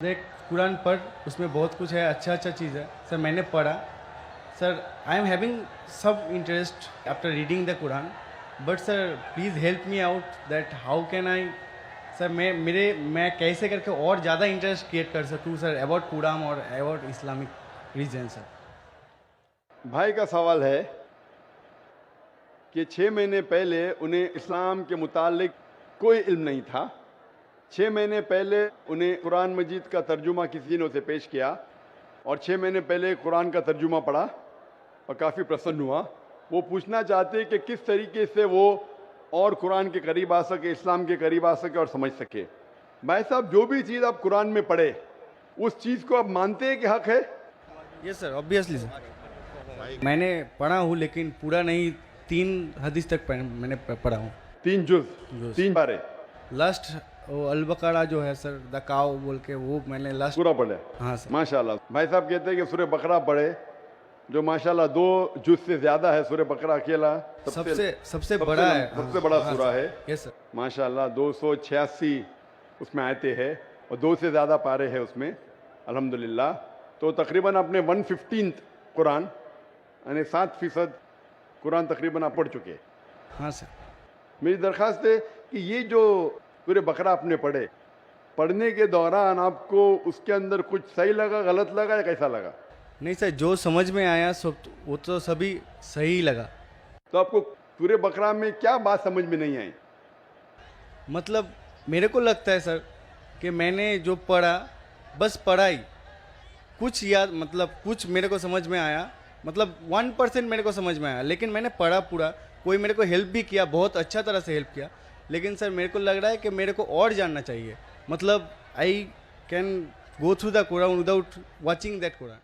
देख कुरान पढ़, उसमें बहुत कुछ है, अच्छा अच्छा चीज़ है सर। मैंने पढ़ा सर। आई एम हैविंग सब interest after reading the Quran, but sir please help me out that how can I sir मैं कैसे करके और ज़्यादा इंटरेस्ट क्रिएट कर सकूँ सर अबाउट कुरान और अबाउट इस्लामिक रीजन सर। भाई का सवाल है कि 6 महीने पहले उन्हें इस्लाम के मुतालिक कोई इल्म नहीं था। 6 महीने पहले उन्हें कुरान मजीद का तर्जुमा किसी ने उसे पेश किया और 6 महीने पहले कुरान का तर्जुमा पढ़ा और काफ़ी प्रसन्न हुआ। वो पूछना चाहते हैं कि किस तरीके से वो और कुरान के करीब आ सके, इस्लाम के करीब आ सके और समझ सके। भाई साहब, जो भी चीज़ आप कुरान में पढ़े उस चीज़ को आप मानते हैं कि हक है? Yes sir, obviously sir. मैंने पढ़ा हूँ लेकिन पूरा नहीं, 3 हदीस तक मैंने पढ़ा हूँ। 3 जुज, 3 पारे लास्ट वो अल बकरा जो है सर, द काव बोल के, वो मैंने लास्ट पूरा पढ़े। हाँ सर। माशाल्लाह। भाई साहब कहते हैं कि सूरह बकरा पढ़े, जो माशाल्लाह 2 जुज से ज्यादा है। सूरह बकरा अकेला सबसे बड़ा है, सबसे बड़ा हाँ सूरा सर। है। Yes sir. माशाल्लाह 286 उसमें आयतें हैं और 2 से ज़्यादा पारे हैं उसमें, अल्हम्दुलिल्लाह। तो तकरीबन आपने 1/15 कुरान यानी 7% कुरान तकरीबन आप पढ़ चुके हैं। हाँ सर। मेरी दरख्वास्त है कि ये जो सूरह बकरा आपने पढ़े, पढ़ने के दौरान आपको उसके अंदर कुछ सही लगा, गलत लगा या कैसा लगा? नहीं सर, जो समझ में आया सब वो तो सभी सही लगा। तो आपको सूरह बकरा में क्या बात समझ में नहीं आई? मतलब मेरे को लगता है सर कि मैंने जो पढ़ा बस पढ़ाई, कुछ याद, मतलब कुछ मेरे को समझ में आया, मतलब 1% मेरे को समझ में आया, लेकिन मैंने पढ़ा पूरा। कोई मेरे को हेल्प भी किया, बहुत अच्छा तरह से हेल्प किया, लेकिन सर मेरे को लग रहा है कि मेरे को और जानना चाहिए। मतलब I can go through the Quran without watching that Quran.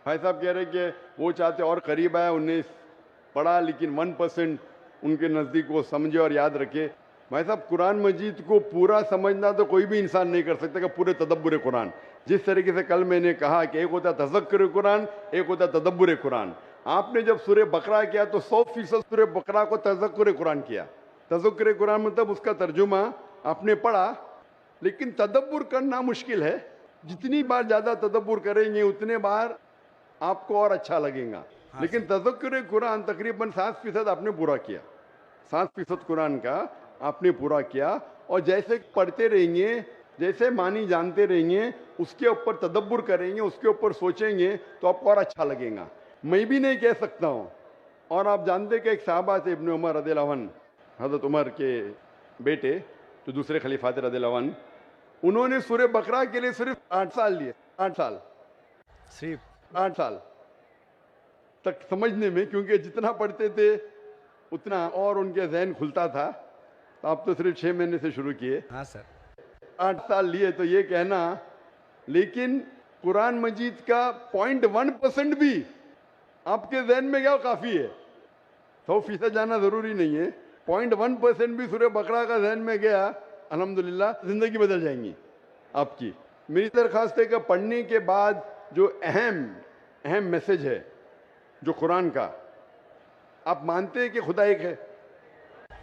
भाई साहब कह रहे कि वो चाहते और करीब आए, उन्हें पढ़ा लेकिन 1% उनके नज़दीक वो समझे और याद रखे। भाई साहब, कुरान मजीद को पूरा समझना तो कोई भी इंसान नहीं कर सकता कि पूरे तदब्बुर कुरान। जिस तरीके से कल मैंने कहा कि एक होता है तज़क्कुर कुरान, एक होता है तदब्बुर कुरान। आपने जब सूरह बकरा किया तो 100% सूरह बकरा को तज़क्कुर कुरान किया। तज़क्कुर कुरान मतलब उसका तर्जुमा आपने पढ़ा, लेकिन तदब्बुर करना मुश्किल है। जितनी बार ज़्यादा तदब्बुर करेंगे उतने बार आपको और अच्छा लगेगा। लेकिन तज़क्कुर कुरान तकरीबन 7% आपने पूरा किया। 7% कुरान का आपने पूरा किया और जैसे पढ़ते रहेंगे, जैसे मानी जानते रहेंगे, उसके ऊपर तदब्बुर करेंगे, उसके ऊपर सोचेंगे तो आपको और अच्छा लगेगा। मैं भी नहीं कह सकता हूँ। और आप जानते कि एक साहबा थे इब्न उमर रज़ियल्लाहु अन्हु, हज़रत उमर के बेटे जो दूसरे खलीफा थे रज़ियल्लाहु अन्हु, उन्होंने सूरह बकरा के लिए सिर्फ 8 साल लिए। 8 साल, सिर्फ 8 साल तक समझने में, क्योंकि जितना पढ़ते थे उतना और उनके जहन खुलता था। तो आप तो सिर्फ 6 महीने से शुरू किए, हाँ सर। 8 साल लिए, तो ये कहना। लेकिन कुरान मजीद का 0.1% भी आपके जहन में गया काफ़ी है। 100% जाना ज़रूरी नहीं है। 0.1% भी सूरह बकरा का जहन में गया, अल्हम्दुलिल्लाह ज़िंदगी बदल जाएंगी आपकी। मेरी दरख्वास्त है कि पढ़ने के बाद जो अहम मैसेज है जो कुरान का, आप मानते हैं कि खुदा एक है?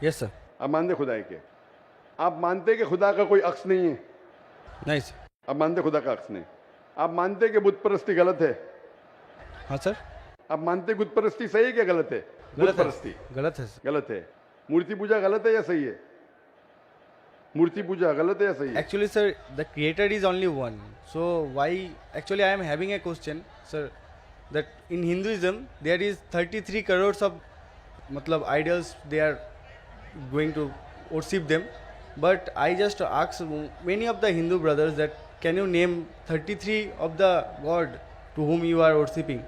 Yes sir. आप मानते खुदा एक है? आप मानते कि खुदा का कोई अक्स नहीं है? नहीं सर। आप मानते खुदा का अक्स नहीं? आप मानते कि बुत परस्ती गलत है? हाँ सर। आप मानते बुत परस्ती सही है क्या गलत है? बुत परस्ती गलत है सर। गलत है। मूर्ति पूजा गलत है या सही है? मूर्ति पूजा गलत है या सही है? Actually, sir, the creator is only one. So why? Actually, I am having a question, sir. That in Hinduism there is 33 crores of, matlab, idols. They are going to worship them. But I just ask many of the Hindu brothers that can you name 33 of the god to whom you are worshipping?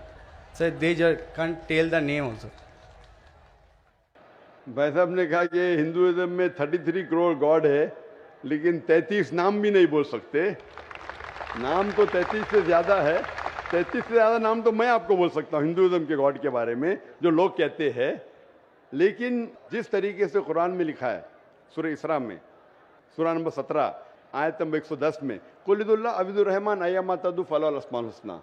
Sir, they just can't tell the name also. भाई साहब ने कहा कि Hinduism में 33 crore God है, लेकिन 33 नाम भी नहीं बोल सकते। नाम तो 33 से ज़्यादा है। 33 से ज़्यादा नाम तो मैं आपको बोल सकता हूँ हिंदुइज्म के गॉड के बारे में, जो लोग कहते हैं। लेकिन जिस तरीके से कुरान में लिखा है, सूरह इसरा में, सूरह नंबर 17 आयत नंबर 110 में, कुलिदुल्लाह अबिदुर रहमान अय्यमा तदु फलाल अस्माउल हुस्ना,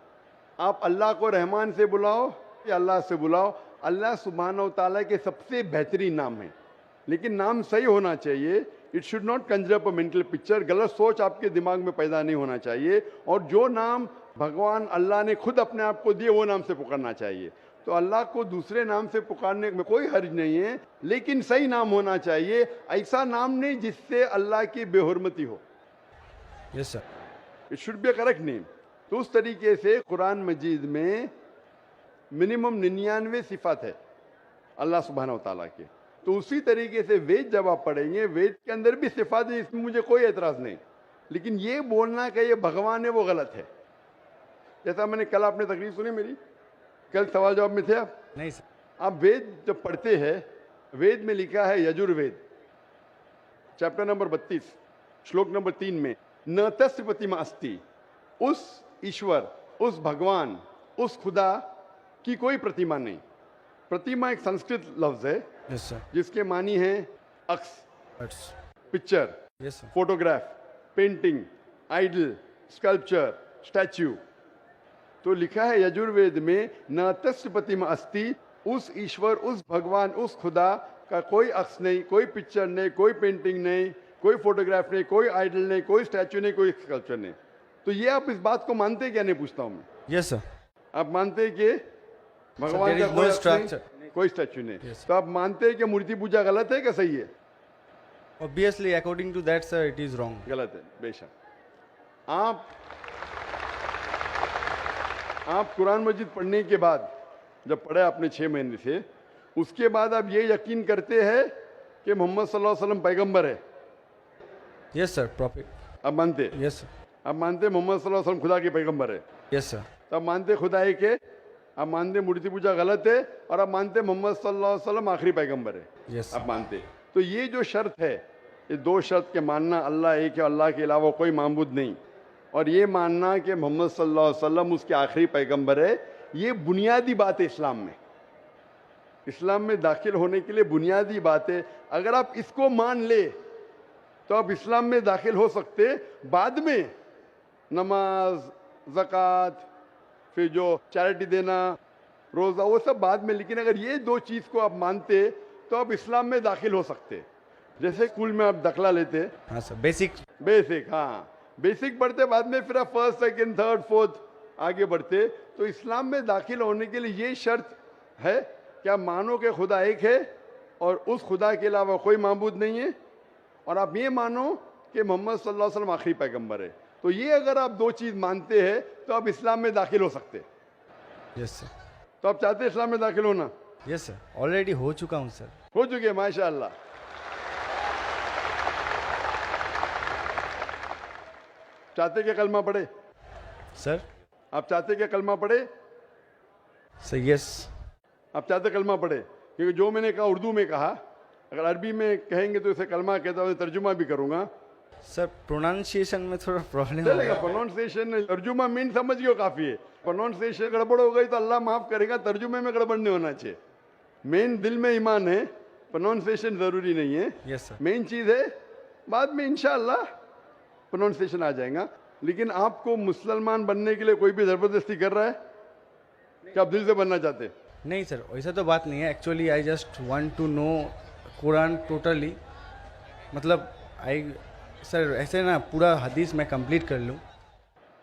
आप अल्लाह को रहमान से बुलाओ या अल्लाह से बुलाओ, अल्लाह सुब्हानहू व तआला के सबसे बेहतरीन नाम है। लेकिन नाम सही होना चाहिए. It should not Kanjar up a mental picture. गलत सोच आपके दिमाग में पैदा नहीं होना चाहिए. और जो नाम भगवान अल्लाह ने खुद अपने आप को दिए वो नाम से पुकारना चाहिए. तो अल्लाह को दूसरे नाम से पुकारने में कोई हर्ज नहीं है, लेकिन सही नाम होना चाहिए. ऐसा नाम नहीं जिससे अल्लाह की बेहुरमती हो. Yes sir. It should be a correct name. तो उस तरीके से कुरान मजीद में मिनिमम 99 सिफात है अल्लाह सुब्हानहू व तआला के. तो उसी तरीके से वेद जब आप पढ़ेंगे, वेद के अंदर भी सिफात है, इसमें मुझे कोई एतराज नहीं. लेकिन ये बोलना कि ये भगवान है वो गलत है. जैसा मैंने कल, आपने तकरीर सुनी मेरी, कल सवाल जवाब में थे आप. नहीं सर. आप वेद जब पढ़ते हैं, वेद में लिखा है यजुर्वेद चैप्टर नंबर 32 श्लोक नंबर 3 में, न तस्य प्रतिमा अस्ति. उस ईश्वर, उस भगवान, उस खुदा की कोई प्रतिमा नहीं. प्रतिमा एक संस्कृत लफ्ज है यस सर. जिसके मानी है अक्स, That's picture, yes sir. Photograph, painting, idol, sculpture, statue. तो लिखा है यजुर्वेद में, न तस्य प्रतिमा अस्ति. उस ईश्वर, उस भगवान, उस खुदा का कोई अक्स नहीं, कोई पिक्चर नहीं, कोई पेंटिंग नहीं, कोई फोटोग्राफ नहीं, कोई आइडल नहीं, कोई स्टैच्यू नहीं, कोई स्कल्पचर नहीं. तो ये आप इस बात को मानते हैं क्या? नहीं पूछता हूं मैं. Yes sir. आप मानते हैं कि भगवान there का is कोई no अक्स नहीं, structure. कोई स्टैच्यू नहीं. Yes, sir. तो आप मानते हैं कि मूर्ति पूजा गलत है क्या सही है? Obviously, according to that, sir, it is wrong. गलत है बेशक. आप कुरान मजीद पढ़ने के बाद, जब पढ़े आपने 6 महीने से, उसके बाद आप ये यकीन करते हैं कि मोहम्मद सल्लल्लाहु अलैहि वसल्लम पैगंबर है? Yes sir. Prophet. आप मानते? Yes sir. आप मानते मोहम्मद सल्लल्लाहु अलैहि वसल्लम खुदा के पैगंबर है? Yes sir. तो आप मानते खुदा है कि, आप मानते मूर्ति पूजा गलत है, और आप मानते मोहम्मद सल्लल्लाहु अलैहि वसल्लम आखिरी पैगंबर है? Yes sir. आप मानते. तो ये जो शर्त है, ये 2 शर्त के मानना, अल्लाह एक है, अल्लाह के अलावा कोई माबूद नहीं, और ये मानना कि मोहम्मद सल्लल्लाहु अलैहि वसल्लम उसके आखिरी पैगंबर है, ये बुनियादी बात है इस्लाम में. इस्लाम में दाखिल होने के लिए बुनियादी बात है. अगर आप इसको मान ले तो आप इस्लाम में दाखिल हो सकते. बाद में नमाज, ज़कात, फिर जो चैरिटी देना, रोज़ा, वो सब बाद में. लेकिन अगर ये 2 चीज़ को आप मानते तो आप इस्लाम में दाखिल हो सकते. जैसे स्कूल में आप दाखिला लेते, हाँ सर. Basic. बेसिक, हाँ बेसिक पढ़ते, बाद में फिर आप फर्स्ट, सेकंड, थर्ड, फोर्थ आगे बढ़ते. तो इस्लाम में दाखिल होने के लिए ये शर्त है कि आप मानो कि खुदा एक है और उस खुदा के अलावा कोई माबूद नहीं है, और आप ये मानो कि मोहम्मद सल्लल्लाहु अलैहि वसल्लम आखिरी पैगंबर है. तो ये अगर आप 2 चीज़ मानते हैं तो आप इस्लाम में दाखिल हो सकते. Yes sir. तो आप चाहते हैं इस्लाम में दाखिल होना? Yes sir. Already हो चुका हूँ सर. हो चुके, माशाअल्लाह. चाहते क्या कलमा पढ़े? Sir. आप चाहते क्या कलमा पढ़े? So yes. आप चाहते कलमा पढ़े? क्योंकि जो मैंने कहा उर्दू में कहा, अगर अरबी में कहेंगे तो इसे कलमा कहता हूँ, तर्जुमा भी करूंगा. सर प्रोनाउंसिएशन में थोड़ा प्रॉब्लम चलेगा. है. प्रोनाउंसिएशन, तर्जुमा मीन समझ गए काफी है. प्रोनाउंसिएशन गड़बड़ हो गई तो अल्लाह माफ करेगा, तर्जुमे में गड़बड़ नहीं होना चाहिए. मेन दिल में ईमान है, प्रोनाउंसिएशन जरूरी नहीं है. Yes sir. मेन चीज है, बाद में इंशाअल्लाह प्रोनाउंसिएशन आ जाएगा. लेकिन आपको मुसलमान बनने के लिए कोई भी जबरदस्ती कर रहा है कि आप दिल से बनना चाहते हैं? नहीं सर, वैसा तो बात नहीं है. Actually I just want to know Quran totally. मतलब आई सर ऐसे ना पूरा हदीस मैं कंप्लीट कर लूँ.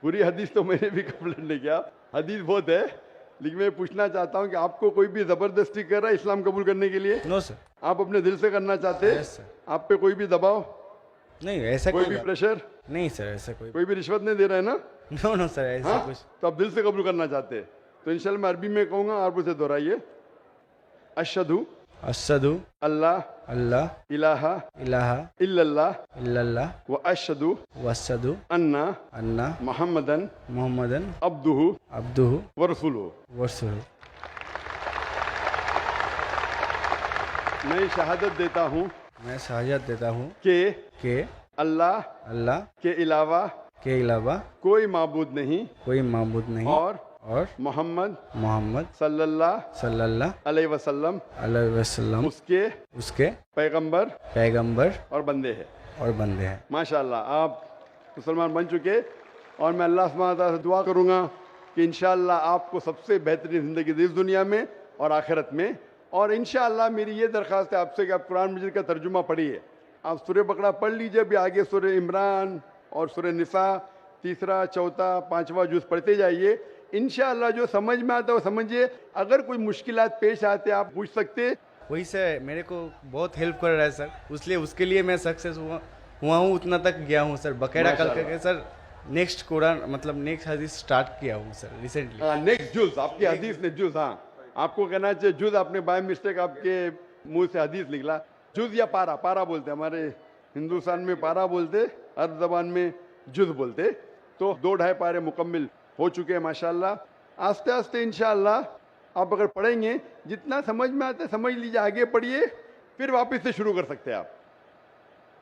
पूरी हदीस तो मैंने भी कंप्लीट नहीं किया, हदीस बहुत है. लेकिन मैं पूछना चाहता हूँ कि आपको कोई भी जबरदस्ती कर रहा है इस्लाम कबूल करने के लिए? No sir. आप अपने दिल से करना चाहते हैं? Yes sir. आप पे कोई भी दबाव, नहीं ऐसा कोई कोई भी बात- प्रेशर, नहीं सर ऐसा कोई. कोई भी रिश्वत नहीं दे रहा है ना? नो नो सर ऐसा हाँ? कुछ. तो आप दिल से कबूल करना चाहते हैं तो इंशाल्लाह मैं अरबी में कहूँगा, आप उसे दोहराइए. अशहदु अशहदु अल्लाह अल्लाह इलाहा इलाहा इल्लल्लाह इल्लल्लाह व अशहदु वशहदु अन्ना अन्ना मुहम्मदन मोहम्मदन अब्दुहु अब्दुहु व रसूलुहु. वरसूलुहु. मैं शहादत देता हूँ मैं शहादत देता हूँ कि कि अल्लाह अल्लाह के अलावा के अलावा कोई माबूद नहीं कोई माबूद नहीं और मोहम्मद मोहम्मद सल्लल्लाहु सल्लल्लाहु अलैहि वसल्लम अलैहि वसल्लम उसके उसके पैगंबर पैगंबर और बंदे हैं. और बंदे हैं. माशाल्लाह आप मुसलमान बन चुके, और मैं अल्लाह सुब्हानहू व तआला से दुआ करूंगा कि इंशाअल्लाह आपको सबसे बेहतरीन ज़िंदगी दी इस दुनिया में और आखिरत में, और इंशाअल्लाह मेरी ये दरख्वास्त है आपसे कि आप कुरान मजीद का तर्जुमा पढ़िए। आप सूरह बकरा पढ़ लीजिए, अभी आगे सूरह इमरान और सूरह निसा तीसरा चौथा पांचवा जुज़ पढ़ते जाइए। इंशाअल्लाह जो समझ में आता है वो समझिए। अगर कोई मुश्किलात पेश आते आप पूछ सकते। वही से मेरे को बहुत हेल्प कर रहा है सर, इसलिए उसके लिए मैं सक्सेस हुआ हूँ, उतना तक गया हूँ सर। बकायदा कल माशाल्लाह। करके सर नेक्स्ट कुरान मतलब नेक्स्ट हदीस स्टार्ट किया हूँ सर रिसेंटली। नेक्स्ट जुज़ आपकी हदीस ने जुज़, हाँ आपको कहना चाहिए जुज़, आपने बाय मिस्टेक आपके मुंह से हदीस निकला। जुज़ या पारा, पारा बोलते हमारे हिंदुस्तान में, पारा बोलते, अरब ज़बान में जुज़ बोलते। तो 2-2.5 पारे मुकम्मिल हो चुके हैं माशाल्लाह। आस्ते आस्ते इंशाअल्लाह आप अगर पढ़ेंगे जितना समझ में आता है समझ लीजिए, आगे पढ़िए, फिर वापस से शुरू कर सकते हैं आप।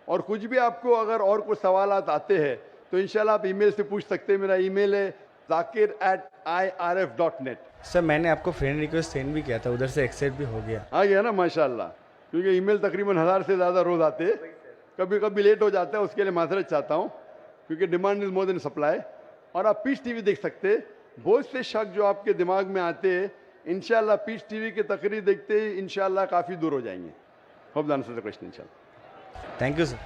और कुछ भी आपको अगर और कुछ सवालात आते हैं तो इंशाल्लाह आप ईमेल से पूछ सकते हैं। मेरा ईमेल है zakir@irf.net। सर मैंने आपको फ्रेंड रिक्वेस्ट सेंड भी किया था, उधर से एक्सेप्ट भी हो गया। आ गया ना माशाल्लाह, क्योंकि ईमेल तकरीबन 1000 से ज़्यादा रोज़ आते हैं, कभी कभी लेट हो जाता है, उसके लिए माजरत चाहता हूँ, क्योंकि demand is more than supply. और आप पीस टीवी देख सकते हैं। बहुत से शक जो आपके दिमाग में आते हैं इंशाल्लाह पीस टीवी के तकरीर देखते ही इंशाल्लाह काफ़ी दूर हो जाएंगे। Hope the answer the question इंशाल्लाह। Thank you sir.